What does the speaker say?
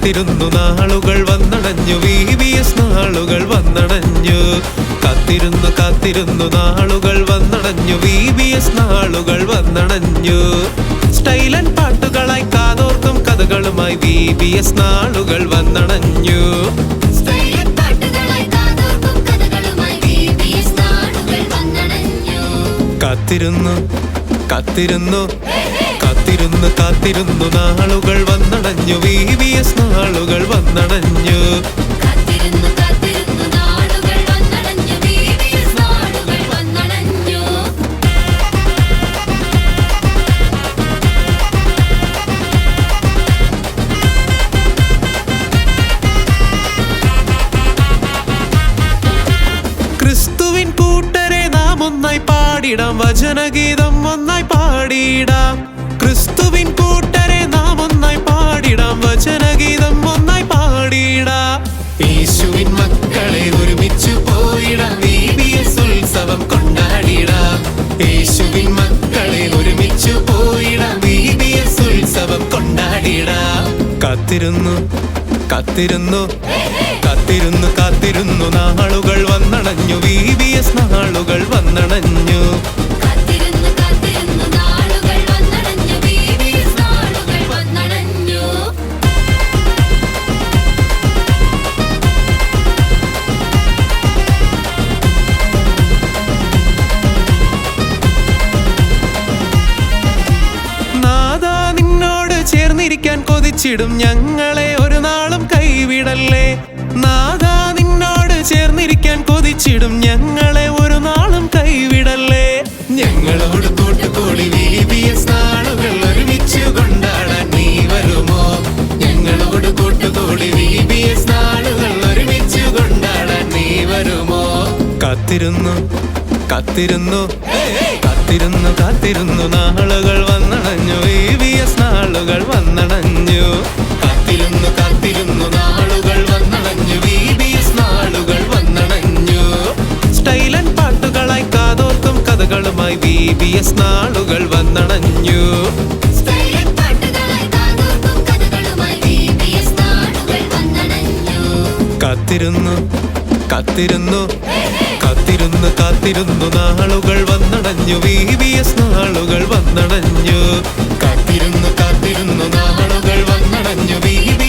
കാത്തിരുന്നു നാളുകൾ വന്നടഞ്ഞു VBS നാളുകൾ വന്നടഞ്ഞു കാത്തിരുന്നു നാളുകൾ വന്നടഞ്ഞു VBS നാളുകൾ വന്നടഞ്ഞു സ്റ്റൈലൻ പാട്ടുകളായി കാതോർക്കും കഥകളുമായി VBS നാളുകൾ വന്നടഞ്ഞു കാത്തിരുന്നു നാളുകൾ വന്നടഞ്ഞു VBS നാളുകൾ വന്നടഞ്ഞു ക്രിസ്തുവിൻ കൂട്ടരെ നാം ഒന്നായി പാടിടാം വചനഗീതം ഒന്നായി പാടിടാം ക്രിസ്തുവിൻ കൂട്ടരെ നാം ഒന്നായി പാടിടാം വചനഗീതം ഒന്നായി പാടിടാം യേശുവിൻ മക്കളെ ഒരുമിച്ചു പോയിടാം VBS ഉത്സവം കൊണ്ടാടിടാം യേശുവിൻ മക്കളെ ഒരുമിച്ചു പോയിടാം VBS ഉത്സവം കൊണ്ടാടിടാം കാത്തിരുന്നു നാളുകൾ വന്നടഞ്ഞു VBS നാളുകൾ വന്നടഞ്ഞു നാഥാ നിന്നോട് ചേർന്നിരിക്കാൻ കൊതിച്ചിടും ഞങ്ങളെ ഒരു നാളും കൈവിടല്ലേ നാഥാ നിന്നോട് ചേർന്നിരിക്കാൻ കൊതിച്ചിടും ഞങ്ങളെ ഒരു നാളും കൈവിടല്ലേ ഞങ്ങളോട് കൂട്ടുകൂടി VBS നാളുകൾ ഒരുമിച്ചു കൊണ്ടാടാൻ നീ വരുമോ ഞങ്ങളോട് കൂട്ടുകൂടി VBS നാളുകൾ ഒരുമിച്ചു കൊണ്ടാടാൻ നീ വരുമോ കാത്തിരുന്നു നാളുകൾ വന്നടഞ്ഞു VBS നാളുകൾ വന്നടഞ്ഞു കാത്തിരുന്നു നാളുകൾ വന്നടഞ്ഞു VBS നാളുകൾ വന്നടഞ്ഞു സ്റ്റൈലൻ പാട്ടുകളായി കാതോർക്കും കഥകളുമായി VBS നാളുകൾ വന്നടഞ്ഞു കാത്തിരുന്നു നാളുകൾ വന്നടഞ്ഞു VBS നാളുകൾ വന്നടഞ്ഞു കാത്തിരുന്നു നാളുകൾ വന്നടഞ്ഞു VBS